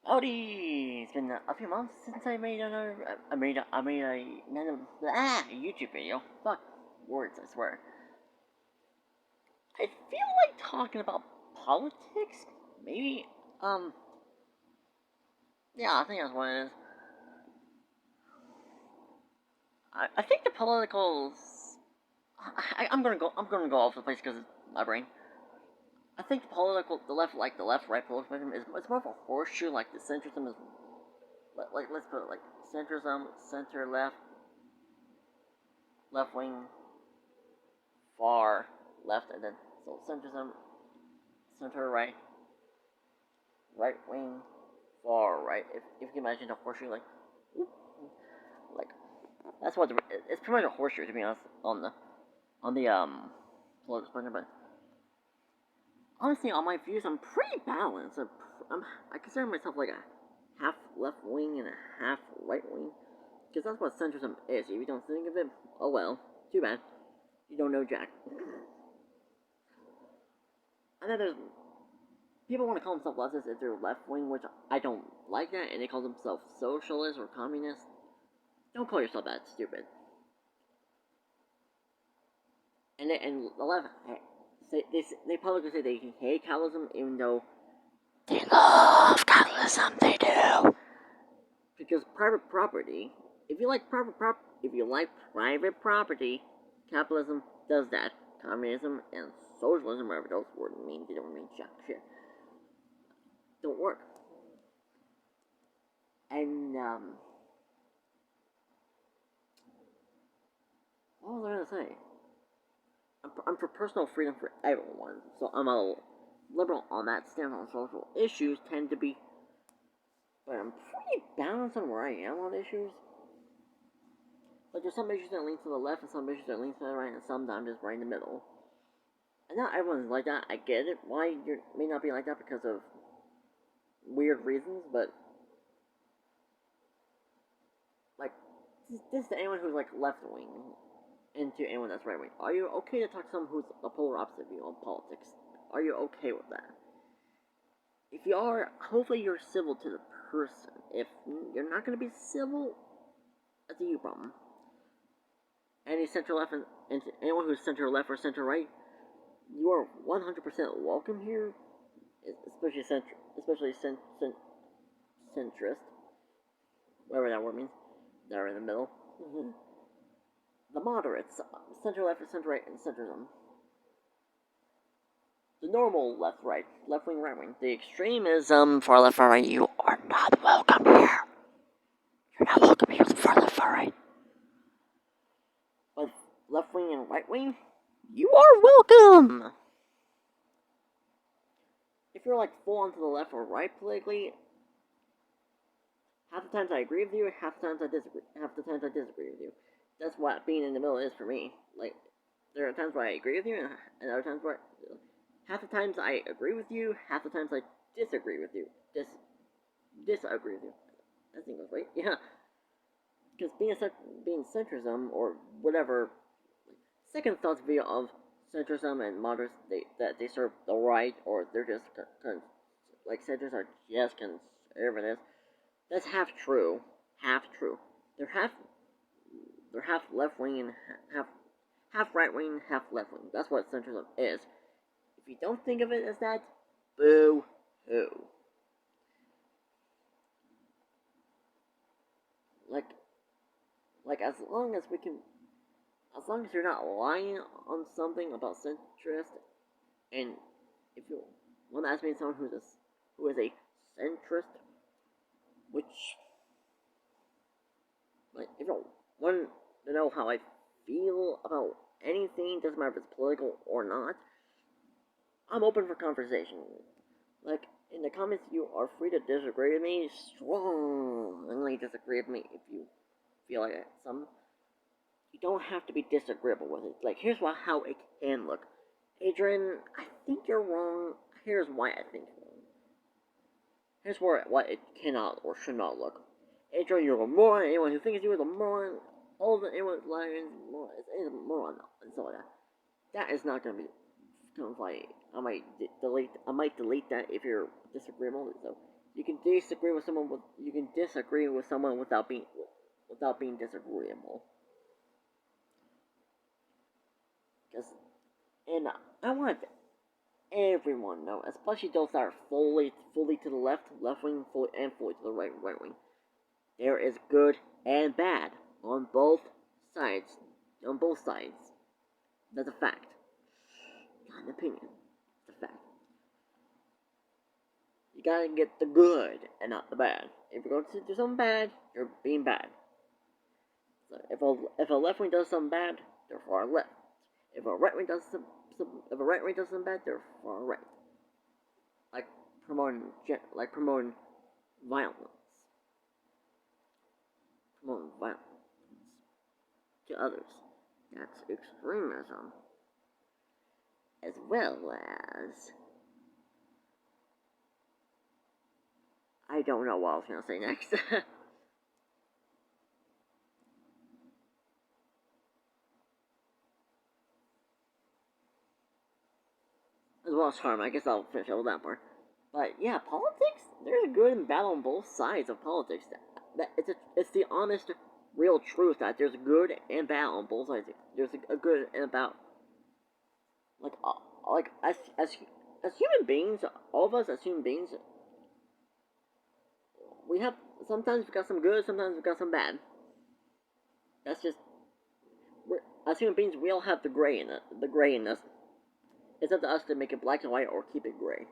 Howdy! It's been a few months since I made another YouTube video. Fuck words, I swear. I feel like talking about politics. Maybe. Yeah, I think that's what it is. I think the politicals. I'm gonna go off the place because it's my brain. I think the left right political spectrum is it's more of a horseshoe. Like the centrism is, let's put it like centrism, center left, left wing, far left, and then so centrism, center right, right wing, far right. If you can imagine a horseshoe, like that's what it's pretty much a horseshoe, to be honest, on the political spectrum. But honestly, on my views, I'm pretty balanced. I consider myself like a half left wing and a half right wing, because that's what centrism is. If you don't think of it, oh well, too bad. You don't know jack. And then there's people want to call themselves leftists if they're left wing, which I don't like that, and they call themselves socialist or communist. Don't call yourself that, stupid. And the left, they publicly say they hate capitalism, even though they love capitalism. They do, because private property. If you like private property, capitalism does that. Communism and socialism, whatever those words mean, they don't mean jack shit. Don't work. And what was I gonna say? I'm for personal freedom for everyone, so I'm a liberal on that stance on social issues. Tend to be, but I'm pretty balanced on where I am on issues. Like there's some issues that lean to the left, and some issues that lean to the right, and sometimes just right in the middle. And not everyone's like that. I get it. Why you may not be like that because of weird reasons, but like this to anyone who's like left wing. And to anyone that's right wing, are you okay to talk to someone who's a polar opposite view on politics? Are you okay with that? If you are, hopefully you're civil to the person. If you're not going to be civil, that's a you problem. Any center left and anyone who's center left or center right, you are 100% welcome here. Especially centrist, whatever that word means. They're in the middle. The moderates, center left, center right, and centrism. The normal left right, left wing, right wing. The extremism, far left, far right, you are not welcome here. You're not welcome here, far left, far right. But left wing and right wing, you are welcome. If you're like full on to the left or right politically, half the times I agree with you, half the times I disagree with you. That's what being in the middle is for me. Like, there are times where I agree with you, and other times where half the times I agree with you, half the times I disagree with you. Disagree with you. I think that's right. Yeah. Because being centrism or whatever, second thoughts view of centrism and moderates, they serve the right, or they're just like centrists are just conservatives. That's half true. Half true. They're half left wing and half right wing, half left wing. That's what centrism is. If you don't think of it as that, boo hoo. Like as long as you're not lying on something about centrist, and if you want to ask me someone who is a centrist, which, like, if you want to know how I feel about anything, doesn't matter if it's political or not, I'm open for conversation. Like, in the comments, you are free to disagree with me, strongly disagree with me if you feel like you don't have to be disagreeable with it. Like, here's how it can look. Adrian, I think you're wrong. Here's why I think you're wrong. Here's what it cannot or should not look. Adrian, you're a moron. Anyone who thinks you is a moron. Anyone who's lying is a moron. And so like that. That is not going to be kind of like, I might delete that if you're disagreeable. So you can disagree with someone without being disagreeable. Because and I want everyone know, especially those that are fully to the left wing, and fully to the right wing. There is good and bad on both sides. On both sides. That's a fact. Not an opinion. It's a fact. You gotta get the good and not the bad. If you're going to do something bad, you're being bad. So if a left wing does something bad, they're far left. If a right wing does something bad, they're far right. Like promoting violence. Promoting violence to others. That's extremism. As well as I don't know what I was gonna say next. As well as harm. I guess I'll finish up with that part. But yeah, politics. There's a good and bad on both sides of politics. It's the honest, real truth that there's good and bad on both sides. There's a good and a bad. As human beings, all of us as human beings, we have sometimes we got some good, sometimes we got some bad. That's just as human beings, we all have the gray in it. The gray in us. It's up to us to make it black and white or keep it gray.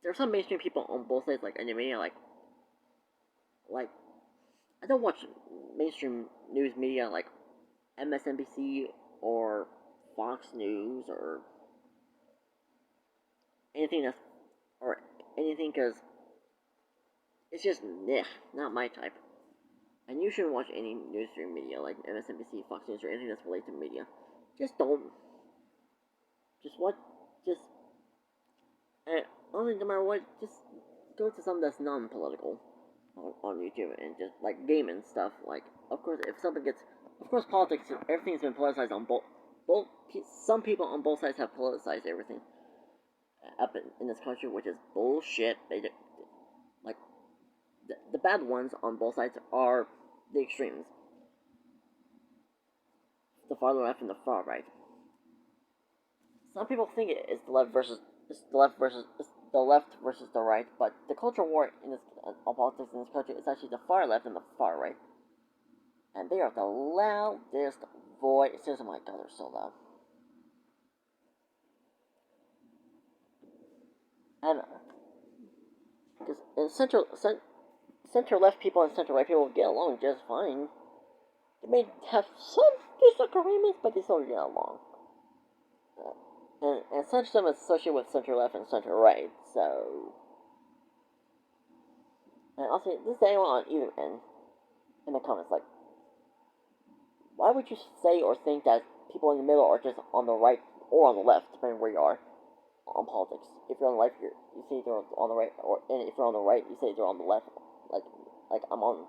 There are some mainstream people on both sides, like anime, like I don't watch mainstream news media like MSNBC or Fox News or anything because it's just not my type. And you shouldn't watch any newsstream media like MSNBC, Fox News, or anything that's related to media. Just don't. Just what? Just. Only no matter what, just go to something that's non-political on YouTube and just like gaming stuff. Like, of course, politics. Everything's been politicized on both. Some people on both sides have politicized everything up in this country, which is bullshit. Like the bad ones on both sides are the extremes, the far left and the far right. Some people think it's the left versus the right, but the cultural war in this on politics in this country is actually the far left and the far right, and they are the loudest voices. Oh my god, they're so loud. And because center left people and center right people get along just fine. They may have some disagreements, but they still get along. And centrism is associated with center left and center right, so. And also, this is anyone on either end in the comments, like, why would you say or think that people in the middle are just on the right or on the left, depending where you are on politics? If you're on the left, you say they're on the right, and if you're on the right, you say they're on the left. Like I'm on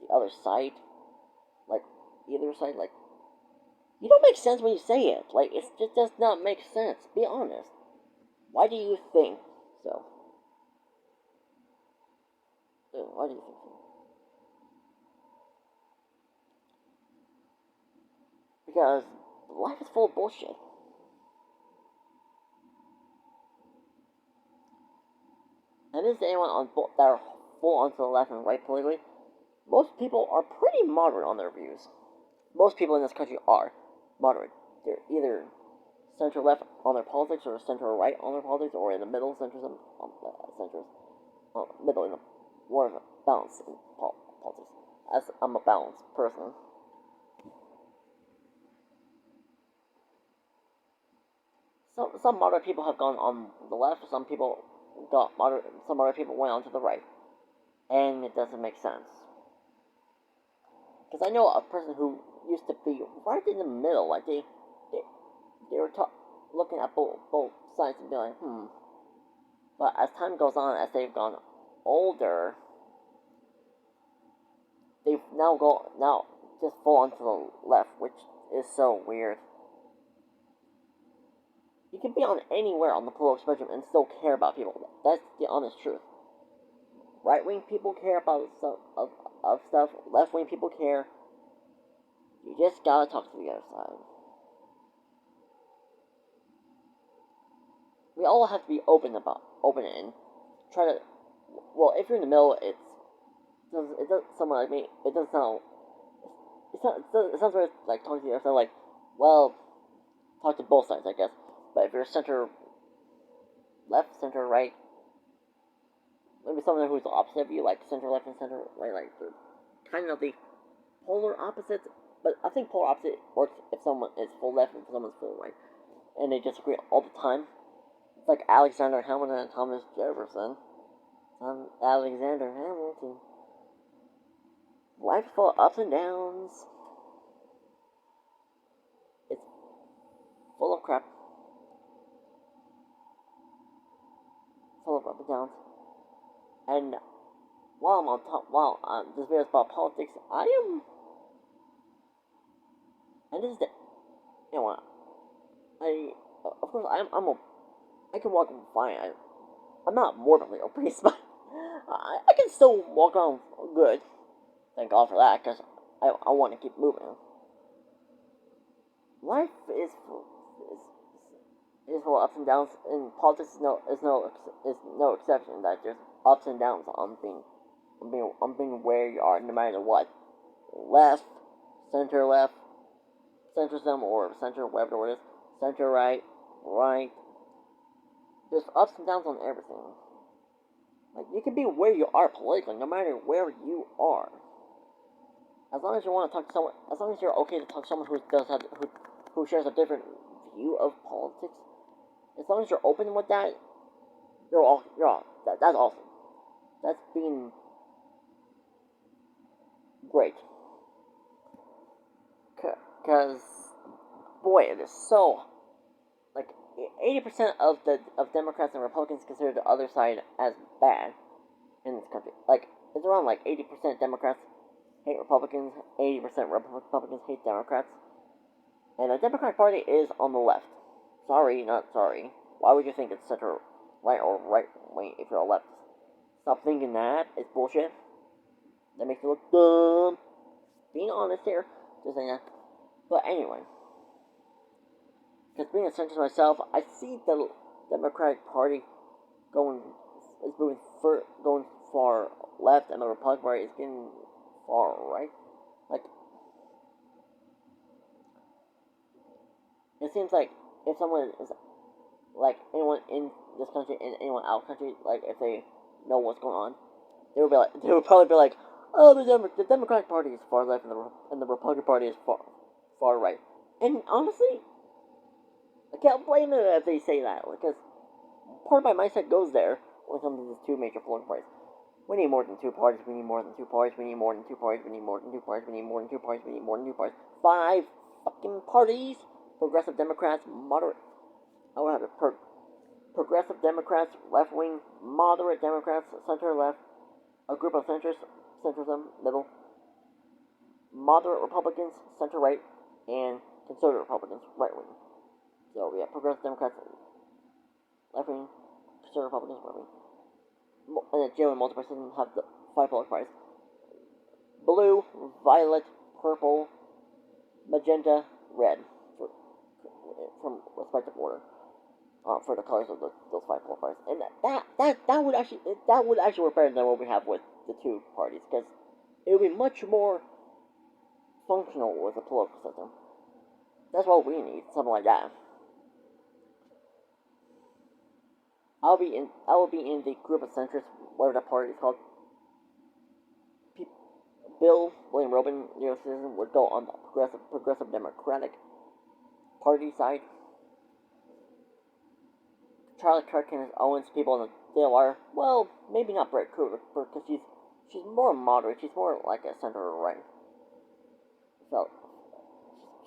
the other side, like either side, like. You don't make sense when you say it. Like, it just does not make sense. Be honest. Why do you think so? Why do you think so? Because life is full of bullshit. And this is anyone that are full onto the left and right politically. Most people are pretty moderate on their views. Most people in this country are moderate. They're either center left on their politics or center right on their politics, or in the middle, centrism, middle in the more of a balance in politics. As I'm a balanced person. Some moderate people have gone on the left. Some moderate people went on to the right, and it doesn't make sense. Because I know a person who used to be right in the middle, like they were looking at both sides and be like, But as time goes on, as they've gone older, they've now just fall onto the left, which is so weird. You can be on anywhere on the political spectrum and still care about people. That's the honest truth. Right-wing people care about of stuff. Left-wing people care. You just gotta talk to the other side. We all have to be open and try to. Well, if you're in the middle, it does someone like me. It doesn't sound. It sounds very like talking to the other side. Like, well, talk to both sides, I guess. But if you're center left, center right, maybe someone who's the opposite of you, like center left and center right, like they're kind of the polar opposites. But I think polar opposite works if someone is full left and someone's full right, and they disagree all the time. It's like Alexander Hamilton and Thomas Jefferson. I'm Alexander Hamilton. Life's full of ups and downs. It's full of crap. Full of ups and downs. And while I'm on top, this video is about politics, and this is the, you know what, of course, I can walk fine. I'm not morbidly obese, but I can still walk on good. Thank God for that, because I want to keep moving. Life is full of ups and downs, and politics is no exception. That there's ups and downs on being where you are, no matter what. Left, centrism, or center, whatever it is, center right. There's ups and downs on everything. Like, you can be where you are politically, no matter where you are. As long as you want to talk to someone, as long as you're okay to talk to someone who shares a different view of politics, as long as you're open with that, that's awesome. That's being great. Because, boy, it is so, like, 80% of Democrats and Republicans consider the other side as bad in this country. Like, it's around like 80% Democrats hate Republicans, 80% Republicans hate Democrats. And the Democratic Party is on the left. Sorry, not sorry. Why would you think it's center right or right wing if you're a left? Stop thinking that. It's bullshit. That makes you look dumb. Being honest here. Just saying that. But anyway. Because being a centrist myself, I see the Democratic Party going far left, and the Republican Party is getting far right. Like, it seems like if someone is, like, anyone in this country and anyone out of the country, like, if they know what's going on, they would probably be like, oh, the Democratic Party is far left and the Republican Party is far right. And honestly, I can't blame them if they say that, because part of my mindset goes there when it comes to these two major political parties. We need more than two parties, we need more than two parties, we need more than two parties, we need more than two parties, we need more than two parties, we need more than two parties. 5 fucking parties! Progressive Democrats, moderate, I would have it, progressive Democrats, left-wing, moderate Democrats, center-left, a group of centrism, middle, moderate Republicans, center-right, and conservative Republicans, right-wing. So we have progressive Democrats, left-wing, conservative Republicans, right-wing. And then generally multiple systems have the 5 political parties. Blue, violet, purple, magenta, red, from respective order, for the colors of those 5 political parties. And that would actually work better than what we have with the 2 parties, because it would be much more functional with the political system. That's what we need, something like that. I will be in the group of centrists, whatever that party is called. William Robin, neocitizen, would go on the progressive Democratic Party side. Charlie Kirk and Owens, people in the DLR, well, maybe not Brett Kruger, because she's more moderate. She's more like a center right. So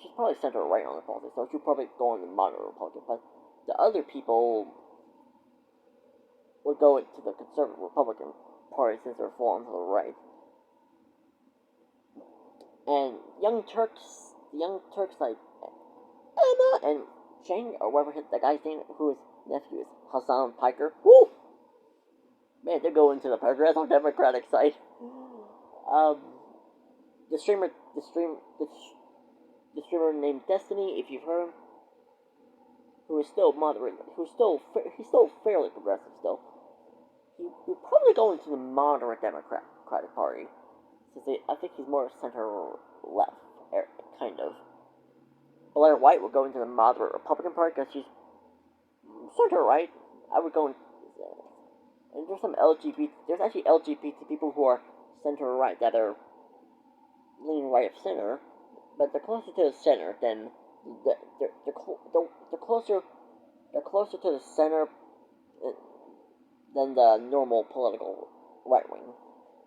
she's probably center right on the politics, so she'll probably go on the moderate Republican. But the other people would go into the conservative Republican Party since they're falling to the right. And the Young Turks like Emma and Chang, or whatever the guy's name, whose nephew is Hassan Piker. Woo! Man, they're going to the progressive Democratic side. Um, the streamer, the streamer named Destiny, if you've heard him, who is still moderate, he's still fairly progressive still. He's probably going to the moderate Democratic Party, since I think he's more center left, kind of. Blaire White would go into the moderate Republican Party because she's center right. I would go in, and there's some LGBT. There's actually LGBT people who are center right that are leaning right of center, but they're closer to the center than they're closer to the center than the normal political right wing.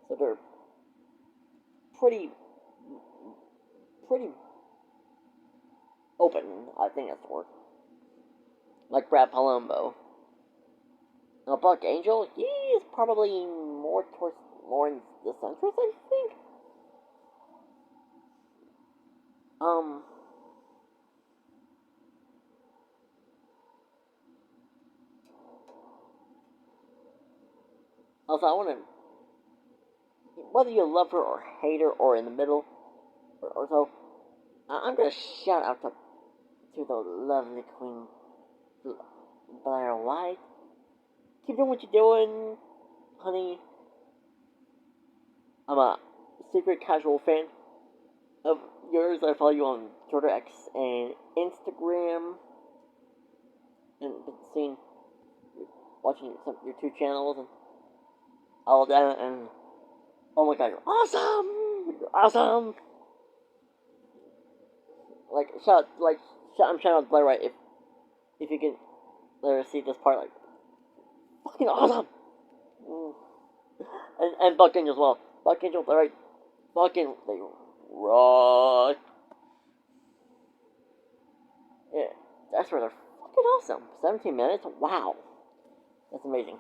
So they're pretty open. I think that's the word. Like Brad Palumbo. Now Buck Angel, he is probably more in the centrist, I think. Also, I want to, whether you love her or hate her or in the middle or so, I'm gonna shout out to the lovely Queen Blaire White. Keep doing what you're doing, honey. I'm a secret casual fan of yours. I follow you on Twitter, X, and Instagram, and been watching your two channels and all that. And oh my god, you're awesome! You're awesome! I'm shouting out Blaire White if you can let her see this part, like, fucking awesome! And Buck Angel as well. Buck Angel, Blaire White, fucking, they rock. Yeah, that's where they're fucking awesome. 17 minutes? Wow. That's amazing.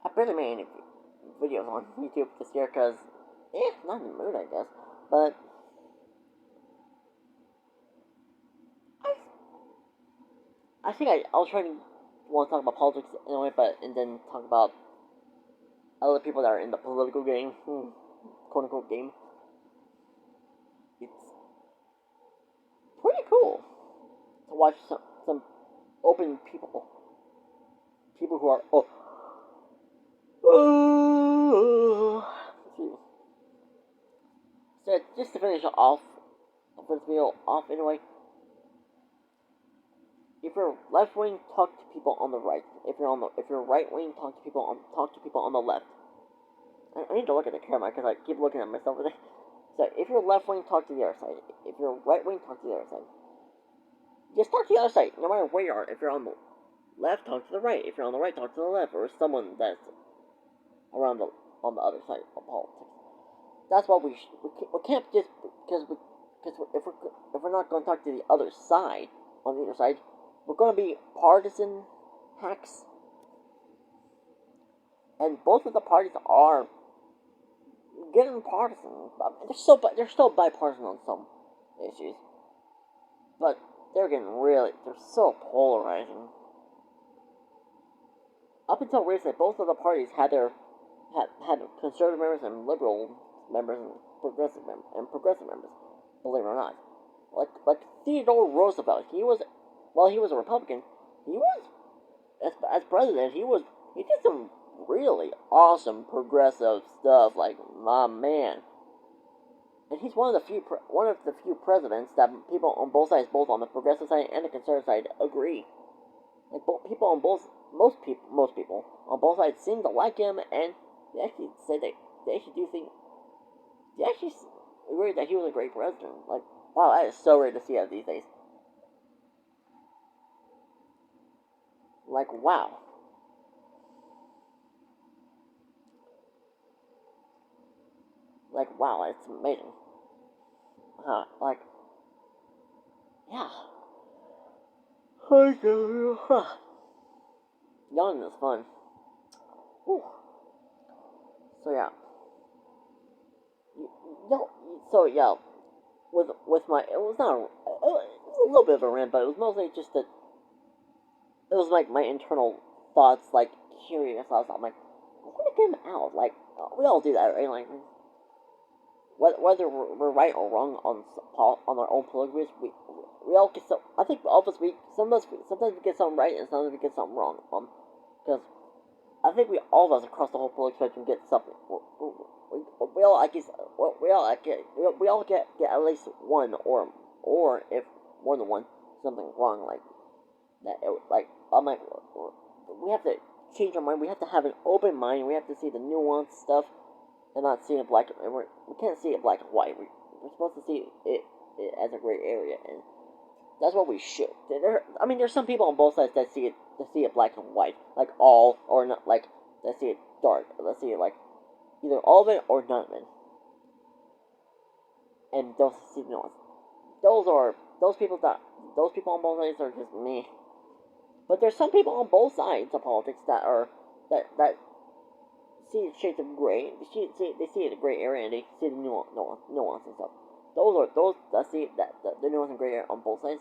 I barely made any videos on YouTube this year because, not in the mood, I guess. But I think I'll try to want to talk about politics anyway, and then talk about other people that are in the political game, quote unquote game. It's pretty cool to watch some open people who are so just to finish off this video off anyway. If you're left wing, talk to people on the right. If you're right wing, talk to people on the left. I need to look at the camera because I keep looking at myself. So if you're left wing, talk to the other side. If you're right wing, talk to the other side. Just talk to the other side, no matter where you are. If you're on the left, talk to the right. If you're on the right, talk to the left, or someone that's on the other side of politics. That's why we can't just because if we're not going to talk to the other side on the other side, we're going to be partisan hacks. And both of the parties are getting partisan. They're still bipartisan on some issues, but they're so polarizing. Up until recently, both of the parties had conservative members and liberal members and progressive members. Believe it or not, like Theodore Roosevelt, while he was a Republican, he was as president, he did some really awesome progressive stuff, like, my man. And he's one of the few presidents that people on both sides, both on the progressive side and the conservative side, agree. Like, most people on both sides seem to like him, and they actually say they actually agree that he was a great president. Like, wow, that is so rare to see that these days. Like, wow. Like, wow, it's amazing. Like, yeah. Yawning is fun. Whew. So, yeah. with my it was not it was a little bit of a rant, but it was mostly just that it was like my internal thoughts, like curious thoughts. I'm like, I want to get them out. Like we all do that, right? Like whether we're right or wrong on our own political views, we all get some. I think all of us sometimes we get something right and sometimes we get something wrong. Because I think we all of us across the whole political spectrum get something. We all I guess we all get at least one or if more than one something wrong like that. Like I'm like we have to change our mind. We have to have an open mind. We have to see the nuanced stuff and not see it black. And we can't see it black and white. We're supposed to see it as a gray area, and that's what we should. I mean, there's some people on both sides that see it black and white, like all or not, like that see it dark. Let's see it like either all of it or none of it, and don't see nuance. Those people on both sides are just me. But there's some people on both sides of politics that see the shades of gray. They see the gray area and they see the nuance and stuff. Those that see that the nuance and gray area on both sides.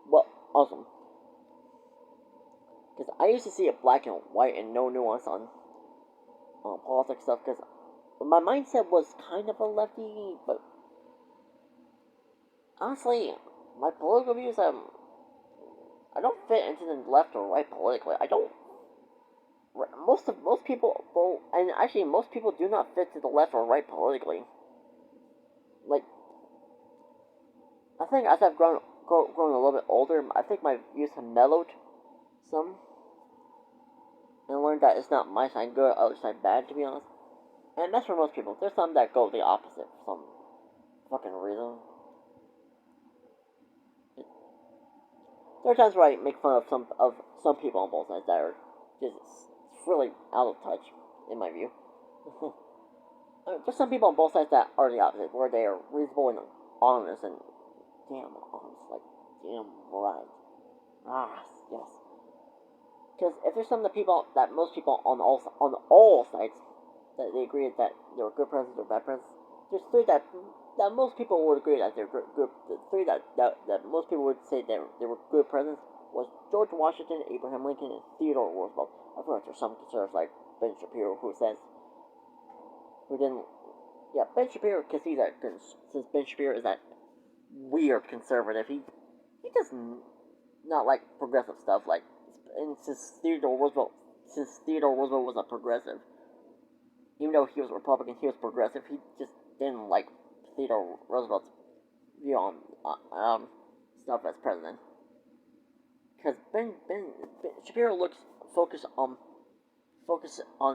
Well, awesome. Because I used to see it black and white and no nuance on politics stuff. Because my mindset was kind of a lefty, but honestly, my political views I don't fit into the left or right politically. I don't. Most people, and actually most people do not fit to the left or right politically. Like, I think as I've grown a little bit older, I think my views have mellowed some, and learned that it's not my side good, other side bad. To be honest, and that's for most people. There's some that go the opposite for some fucking reason. There are times where I make fun of some people on both sides that are just really out of touch, in my view. There's some people on both sides that are the opposite, where they are reasonable and honest and damn honest, like damn right. Ah, yes. Because if there's some of the people that most people on all sides that they agree that they were good presidents or bad presidents, there's three that most people would agree that they're good. The three that most people would say that they were good presidents was George Washington, Abraham Lincoln, and Theodore Roosevelt. I've heard there's some conservatives like Ben Shapiro who didn't. Yeah, Ben Shapiro, because since Ben Shapiro is that weird conservative, he does not like progressive stuff. Like, and since Theodore Roosevelt was a progressive, even though he was a Republican, he was progressive. He just didn't like Theodore Roosevelt's view on stuff as president. Because Ben Shapiro focus on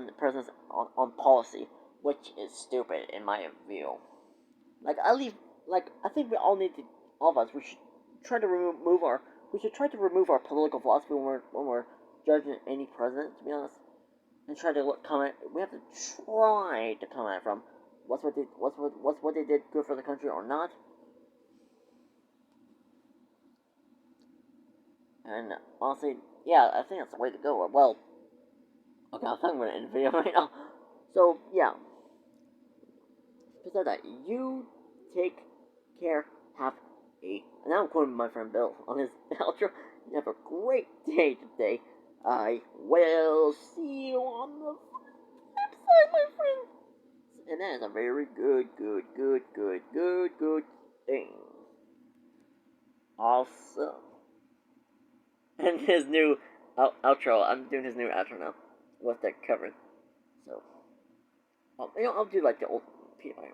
the president's on policy, which is stupid in my view. Like I think we all of us, we should try to remove our political philosophy when we're judging any president. To be honest, and try to comment. We have to try to comment from what's what they did good for the country or not. And honestly, yeah, I think that's the way to go. Well, okay, I think I'm going to end the video right now. So, yeah. Besides that, you take care, have and now I'm quoting my friend Bill on his outro. You have a great day today. I will see you on the website, my friend. And that is a very good thing. Awesome. And his new outro. I'm doing his new outro now. With that covered. So, I'll do like the old PI.